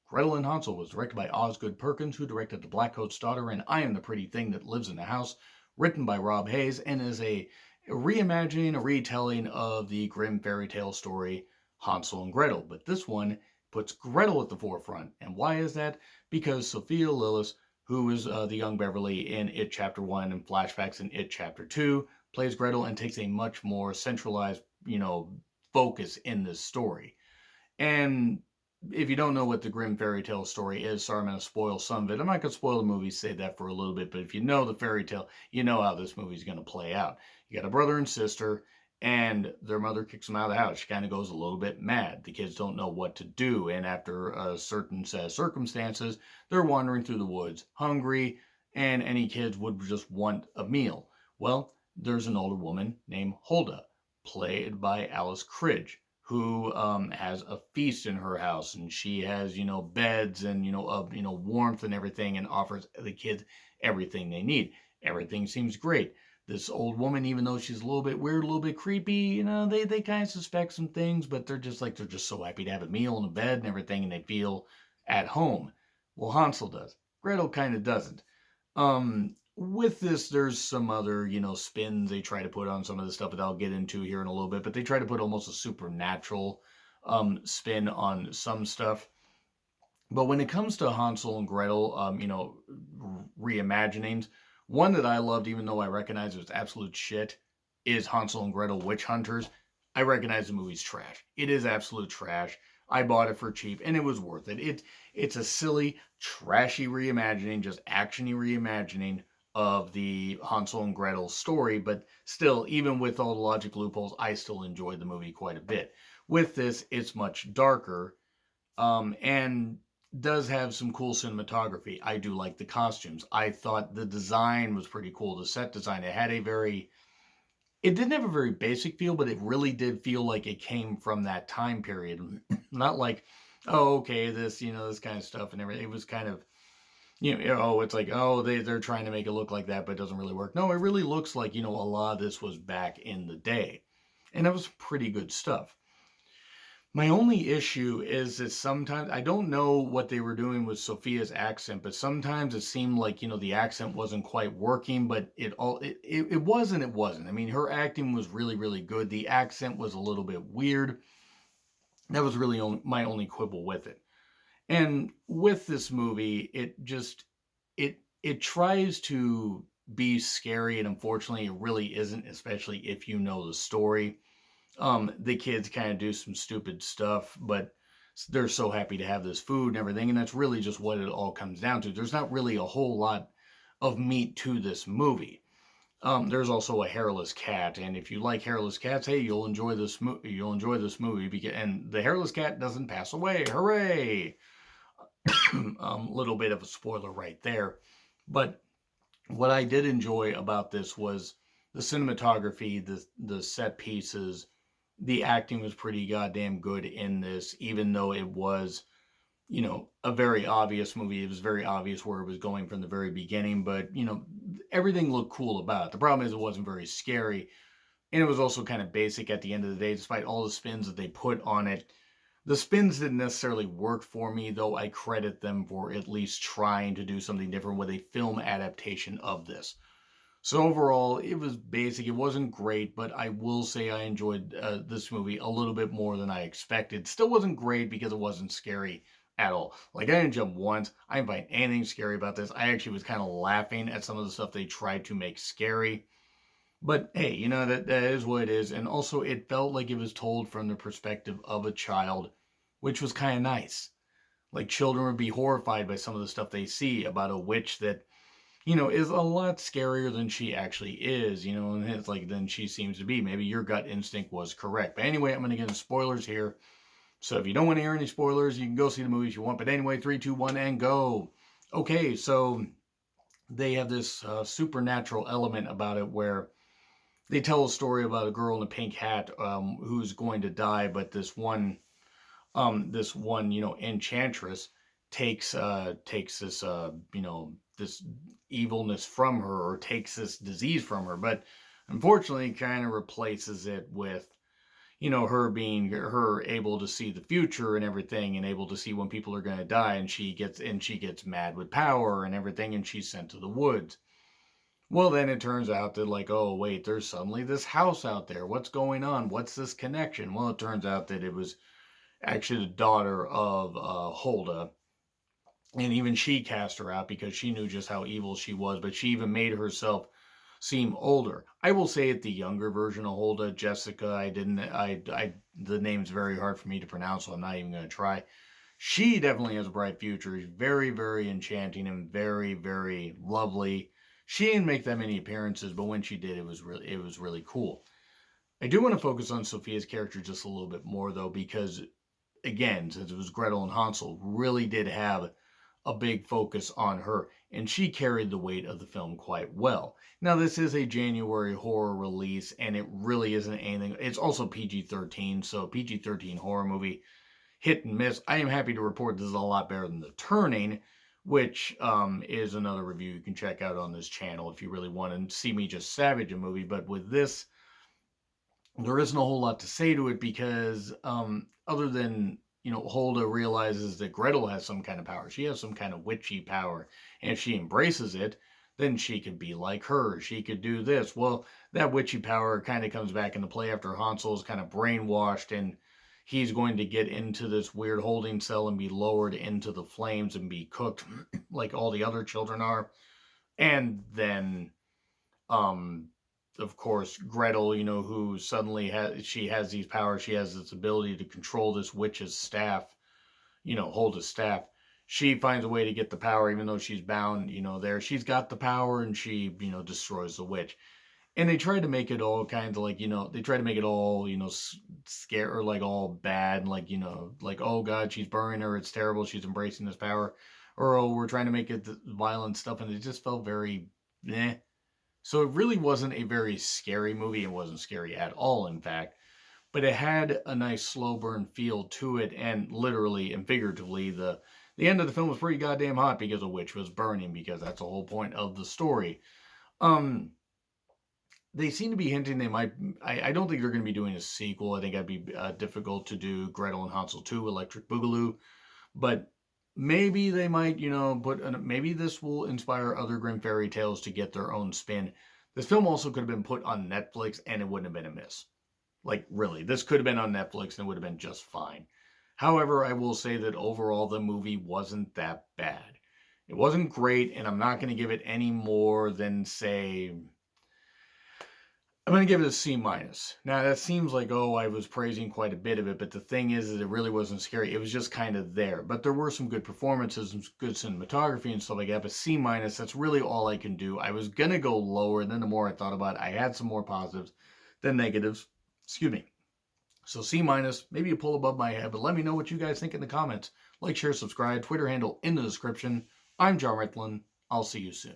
Gretel and Hansel was directed by Osgood Perkins, who directed The Blackcoat's Daughter and I Am the Pretty Thing That Lives in the House, written by Rob Hayes, and is a reimagining, a retelling of the Grimm fairy tale story Hansel and Gretel. But this one puts Gretel at the forefront. And why is that? Because Sophia Lillis, who is the young Beverly in It Chapter 1 and flashbacks in It Chapter 2, plays Gretel and takes a much more centralized, focus in this story. And if you don't know what the Grimm fairy tale story is, sorry, I'm going to spoil some of it. I'm not going to spoil the movie, save that for a little bit. But if you know the fairy tale, you know how this movie is going to play out. You got a brother and sister, and their mother kicks them out of the house. She kind of goes a little bit mad. The kids don't know what to do. And after a certain set of circumstances, they're wandering through the woods, hungry, and any kids would just want a meal. Well, there's an older woman named Hulda, played by Alice Cridge, who has a feast in her house, and she has beds and warmth and everything, and offers the kids everything they need. Everything seems great. This old woman, even though she's a little bit weird, a little bit creepy, they kind of suspect some things, but they're just so happy to have a meal and a bed and everything, and they feel at home. Well, Hansel does. Gretel kind of doesn't. With this, there's some other, spins they try to put on some of the stuff that I'll get into here in a little bit, but they try to put almost a supernatural spin on some stuff. But when it comes to Hansel and Gretel, reimaginings, one that I loved, even though I recognize it was absolute shit, is Hansel and Gretel Witch Hunters. I recognize the movie's trash. It is absolute trash. I bought it for cheap, and it was worth it. It's a silly, trashy reimagining, just actiony reimagining of the Hansel and Gretel story, but still, even with all the logic loopholes, I still enjoyed the movie quite a bit. With this, it's much darker, and does have some cool cinematography. I do like the costumes. I thought the design was pretty cool. The set design, it didn't have a very basic feel, but it really did feel like it came from that time period. Not like, oh, okay, this kind of stuff and everything. It was kind of, it's like, oh, they're trying to make it look like that, but it doesn't really work. No, it really looks like, a lot of this was back in the day. And it was pretty good stuff. My only issue is that sometimes I don't know what they were doing with Sophia's accent, but sometimes it seemed like the accent wasn't quite working, but it wasn't. It wasn't. I mean, her acting was really really good. The accent was a little bit weird. That was really my only quibble with it. And with this movie, it tries to be scary, and unfortunately, it really isn't. Especially if you know the story. The kids kind of do some stupid stuff, but they're so happy to have this food and everything, and that's really just what it all comes down to. There's not really a whole lot of meat to this movie. There's also a hairless cat, and if you like hairless cats, hey, you'll enjoy this movie. You'll enjoy this movie, and the hairless cat doesn't pass away. Hooray! Little bit of a spoiler right there, but what I did enjoy about this was the cinematography, the set pieces, the acting was pretty goddamn good in this, even though it was, a very obvious movie. It was very obvious where it was going from the very beginning, but, everything looked cool about it. The problem is it wasn't very scary, and it was also kind of basic at the end of the day, despite all the spins that they put on it. The spins didn't necessarily work for me, though I credit them for at least trying to do something different with a film adaptation of this. So overall, it was basic. It wasn't great, but I will say I enjoyed this movie a little bit more than I expected. Still wasn't great because it wasn't scary at all. Like, I didn't jump once. I didn't find anything scary about this. I actually was kind of laughing at some of the stuff they tried to make scary. But hey, that is what it is. And also, it felt like it was told from the perspective of a child, which was kind of nice. Like, children would be horrified by some of the stuff they see about a witch that is a lot scarier than she actually is, and it's like than she seems to be. Maybe your gut instinct was correct. But anyway, I'm going to get into spoilers here. So if you don't want to hear any spoilers, you can go see the movie if you want. But anyway, 3, 2, 1, and go. Okay, so they have this supernatural element about it where they tell a story about a girl in a pink hat who's going to die, but this one enchantress takes this evilness from her, or takes this disease from her, but unfortunately kind of replaces it with her able to see the future and everything, and able to see when people are going to die, and she gets mad with power and everything, and she's sent to the woods. Well, then it turns out that, like, oh wait, there's suddenly this house out there. What's going on? What's this connection? Well, it turns out that it was actually the daughter of Hulda, and even she cast her out because she knew just how evil she was. But she even made herself seem older. I will say it, the younger version of Hulda, Jessica. The name's very hard for me to pronounce, so I'm not even going to try. She definitely has a bright future. She's very, very enchanting and very, very lovely. She didn't make that many appearances, but when she did, it was really cool. I do want to focus on Sophia's character just a little bit more, though, because again, since it was Gretel and Hansel, really did have a big focus on her, and she carried the weight of the film quite well. Now, this is a January horror release, and it really isn't anything. It's also PG-13, so PG-13 horror movie, hit and miss. I am happy to report this is a lot better than The Turning, which is another review you can check out on this channel if you really want to see me just savage a movie. But with this, there isn't a whole lot to say to it because other than, Hulda realizes that Gretel has some kind of power. She has some kind of witchy power. And if she embraces it, then she could be like her. She could do this. Well, that witchy power kind of comes back into play after Hansel is kind of brainwashed, and he's going to get into this weird holding cell and be lowered into the flames and be cooked like all the other children are. And then um of course, Gretel, who suddenly has these powers. She has this ability to control this witch's staff, hold a staff. She finds a way to get the power, even though she's bound, there. She's got the power, and she, destroys the witch. And they try to make it all kind of like, they try to make it all, scare, or like all bad, like, like, oh God, she's burning her. It's terrible. She's embracing this power. Or, oh, we're trying to make it violent stuff. And it just felt very, eh. So it really wasn't a very scary movie. It wasn't scary at all, in fact. But it had a nice slow burn feel to it, and literally and figuratively, the end of the film was pretty goddamn hot because a witch was burning, because that's the whole point of the story. Um, they seem to be hinting they might. I don't think they're going to be doing a sequel. I think that'd be difficult to do. Gretel and Hansel 2, Electric Boogaloo, but maybe they might, maybe this will inspire other Grimm fairy tales to get their own spin. This film also could have been put on Netflix, and it wouldn't have been a miss. Like, really, this could have been on Netflix and it would have been just fine. However, I will say that overall the movie wasn't that bad. It wasn't great, and I'm not going to give it any more than, say, I'm going to give it a C minus. Now, that seems like, oh, I was praising quite a bit of it, but the thing is that it really wasn't scary. It was just kind of there. But there were some good performances and good cinematography and stuff like that. But C minus, that's really all I can do. I was going to go lower, and then the more I thought about it, I had some more positives than negatives. Excuse me. So C minus, maybe a pull above my head, but let me know what you guys think in the comments. Like, share, subscribe, Twitter handle in the description. I'm John Ritlin. I'll see you soon.